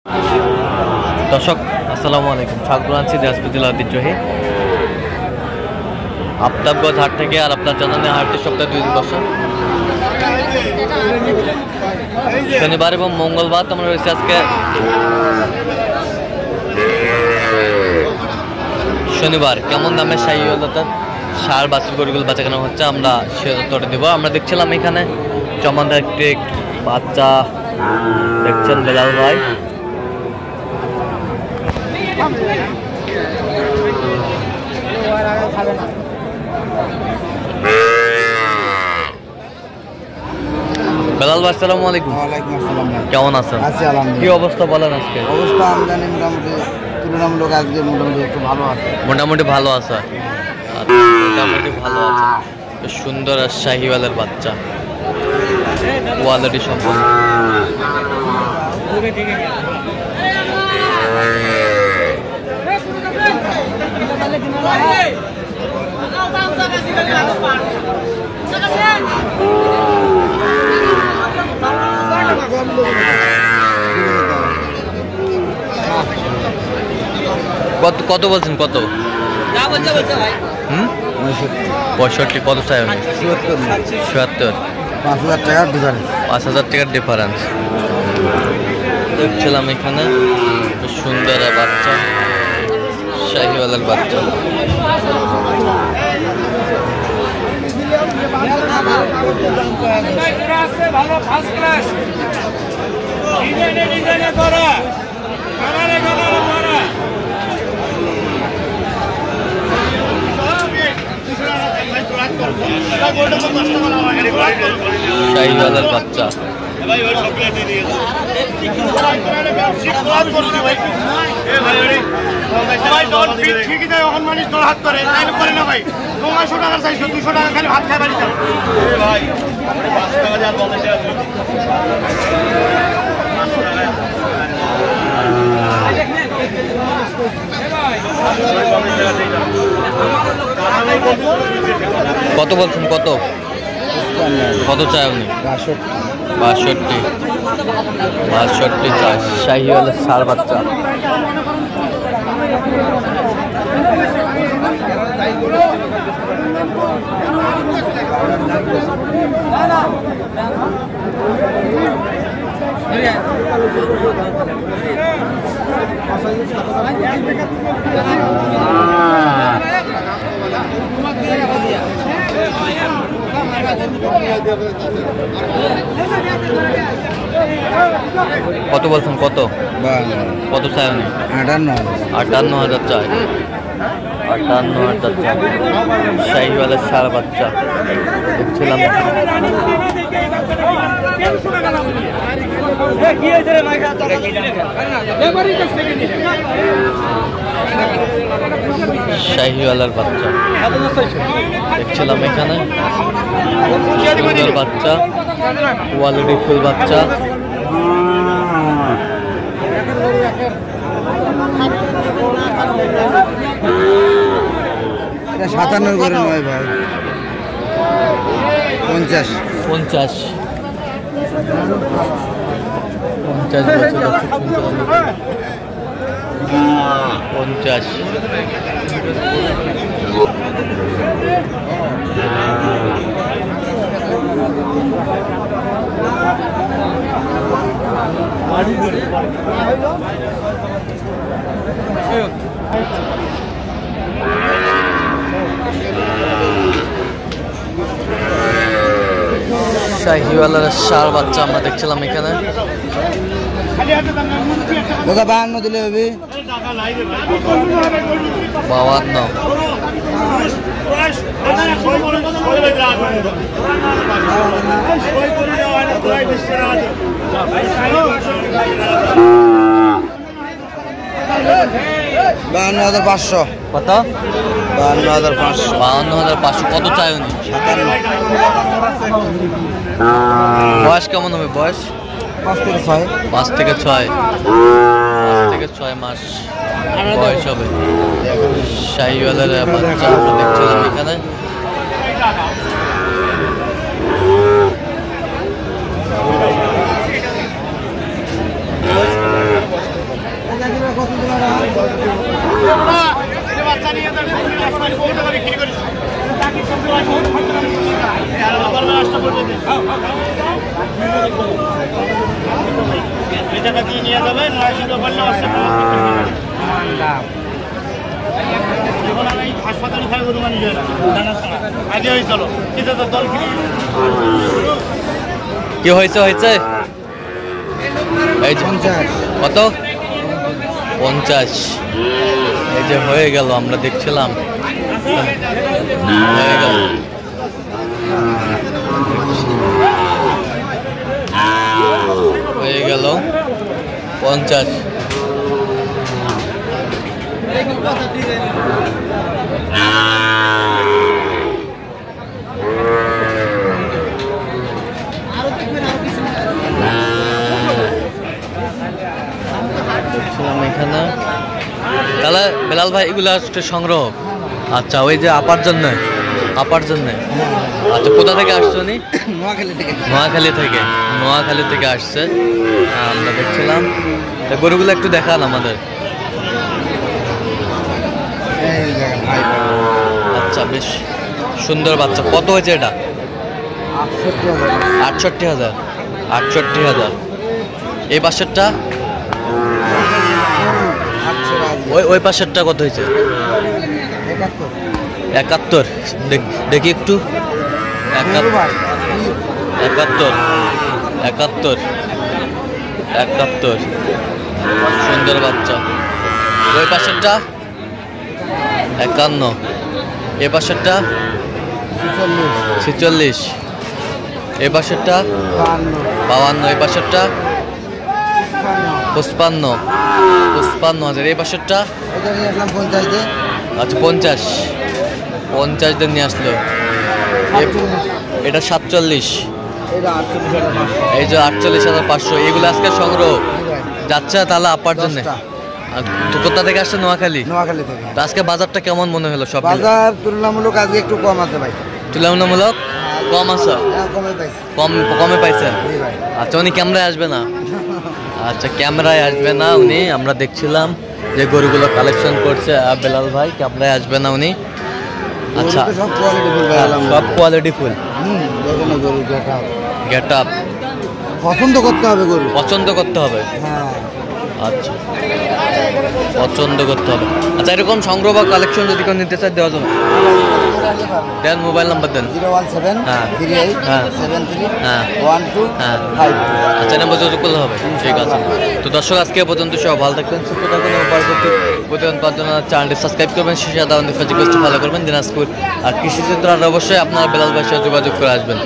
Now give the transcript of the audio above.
দর্শক আসসালামু আলাইকুম, স্বাগত জানাচ্ছি দিনাজপুর জেলার ঐতিহ্যবাহী আফতাবগঞ্জ হাট থেকে। আর আপনার জানানে হাটটি সপ্তাহে 2 দিন বসে, শনিবার এবং মঙ্গলবার। আমরা রয়েছে আজকে শনিবার। কেমন দামে শাহিওয়ালার সার বাছুর গরুগুলো বেচা কেনা হচ্ছে আমরা সে তথ্য দেবো। আমরা দেখছিলাম এখানে চমৎকার একটি বাচ্চা দেখছেন বেলাল ভাই। বেলাল ভাই আসসালামু আলাইকুম। ওয়ালাইকুম আসসালাম। কেমন আছেন? আছি আলহামদুলিল্লাহ। কি অবস্থা বলেন আজকে? অবস্থা আমদানি মোটামুটি তুলনামূলক আজকে মোটামুটি একটু ভালো আছে। মোটামুটি ভালো আছে। মোটামুটি ভালো আছে। বেশ সুন্দর আর শাহিওয়ালের বাচ্চা, কোয়ালিটি সম্পন্ন। কত কত বলছেন? কত? 65। কত চাই? 77। 5,000 টাকার ডিফারেন্স। 5,000 টাকার ডিফারেন্স দেখছিলাম এখানে। বেশ সুন্দর বাচ্চা, শাহিওয়ালের বাচ্চা। ভালো ফার্স্ট ক্লাস ডিজাইনে করা কালারে করা শাহিওয়ালের বাচ্চা। কত বলছেন? কত কত চাই উনি? 62 চাই শাহিওয়ালের ষাঁড় বাচ্চা। কত বলছেন? কত কত চাই উনি? 58,000 চাই। 58,000 চাই শাহিওয়ালের ষাঁড় বাচ্চা দেখছিলাম। শাহিওয়ালের বাচ্চা দেখছিলাম এখানে। সুন্দর বাচ্চা, কোয়ালিটি ফুল বাচ্চা। এটা 57 করে নয় ভাই, 50। 50 শাহিওয়ালের ষাঁড় বাচ্চা আমরা দেখছিলাম এখানে। ওটা 52 দিলে হবে। 52। $52,500। কত? 52,500। 52,500। কত চাই উনি? 57। বয়স কেমন হবে? বয়স 5 থেকে 6। 5 থেকে 6 মাস বয়স হবে। শাহিওয়ালের বাচ্চা আমরা দেখছিলাম এখানে। টাকা দিয়ে নিয়ে যাবে 900 বললে হাসপাতালে খাই গরু মানি যায় না আগে হয়েছিল কিন্তু তো দল কি হয়েছে হয়েছে এই যে কত 50 এই যে হয়ে গেল আমরা দেখছিলাম হয়ে গেল হয়ে গেল 50 এখানে তাহলে বেলাল ভাই এগুলো সংগ্রহ আচ্ছা ওই যে আপার জন্য আচ্ছা কোথা থেকে আসছো নি নোয়াখালী থেকে আসছে আমরা দেখছিলাম গরুগুলো একটু দেখান আমাদের আচ্ছা বেশ সুন্দর বাচ্চা কত হয়েছে এটা 68,000 এই পাশেরটা ওই পাশেরটা কত হয়েছে 71 দেখি একটু 71 সুন্দর বাচ্চা ওই পাশেরটা 51 এ পাশেরটা 46 এ পাশেরটা 52 এ পাশেরটা 55,000 এই পাশেরটা আচ্ছা 50 দিন নিয়ে আসলো এটা 47 এই যে 48,500 এগুলো আজকে সংগ্রহ যাচ্ছে তাহলে আপার জন্য কোথা থেকে আসছে নোয়াখালী থেকে আজকে বাজারটা কেমন মনে হলো সব বাজার তুলনামূলক আজকে একটু কম আছে ভাই তুলনামূলক কম আছে কমে পাইছেন আচ্ছা উনি ক্যামেরায় আসবে না আচ্ছা ক্যামেরায় আসবে না উনি আমরা দেখছিলাম যে গরুগুলো কালেকশন করছে বেলাল ভাই ক্যামেরায় আসবে না উনি আচ্ছা সব কোয়ালিটি ফুল গেট আপ পছন্দ করতে হবে গরু হ্যাঁ আচ্ছা পছন্দ করতে হবে আচ্ছা এরকম সংগ্রহ বা কালেকশন যদি কেউ নিতে চায় দেওয়া যাবে দেন মোবাইল নাম্বার দেন 01738731252 আচ্ছা নাম্বার যোগাযোগ করলে হবে ঠিক আছে তো দর্শক আজকে পর্যন্ত সব ভালো থাকবেন সুস্থ থাকবেন এবং পরবর্তী প্রতিদিন পাওয়ার জন্য চ্যানেলটি সাবস্ক্রাইব করবেন শীর্ষে ফেসবুক পেজটি ফলো করবেন দিনাজপুর আর কৃষি চিত্র অবশ্যই আপনারা বেলাল ভাইয়ের সাথে যোগাযোগ করে আসবেন